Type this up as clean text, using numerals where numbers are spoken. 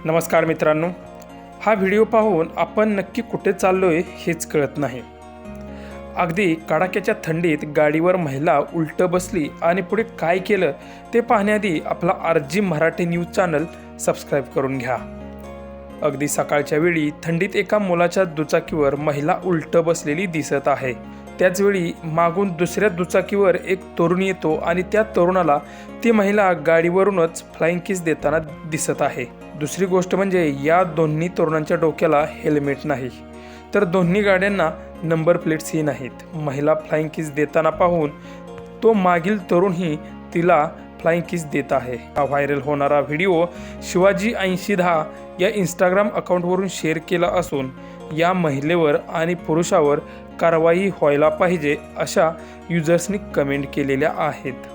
नमस्कार मित्रांनो, हा व्हिडिओ पाहून आपण नक्की कुठे चाललोय हेच कळत नाही। अगदी कडाक्याच्या थंडीत गाडीवर महिला उलट बसली आणि पुढे काय केलं ते पाहण्याआधी आपला RG Marathi news channel subscribe करून घ्या। अगदी सकाळच्या वेळी थंडीत एका मुलाच्या दुचाकीवर महिला उलट बसलेली दिसत आहे। त्याच वेळी मागून दुसऱ्या दुचाकीवर एक तरुण येतो आणि त्या तरुणाला ती महिला गाडीवरूनच फ्लाइंग किस देताना दिसत आहे। दुसरी गोष्ट म्हणजे या दोन्ही तरुणांच्या डोक्याला हेल्मेट नाही, तर दोन्ही गाड्यांना नंबर प्लेट्सही नाहीत। महिला फ्लाइंग किस देताना पाहून तो मागील तरुणही तिला फ्लाइंग किस देत आहे। हा व्हायरल होणारा व्हिडिओ शिवाजी 8010 या इंस्टाग्राम अकाउंटवरून शेअर केला असून या महिलेवर आणि पुरुषावर कारवाई व्हायला पाहिजे अशा युजर्सनी कमेंट केलेल्या आहेत।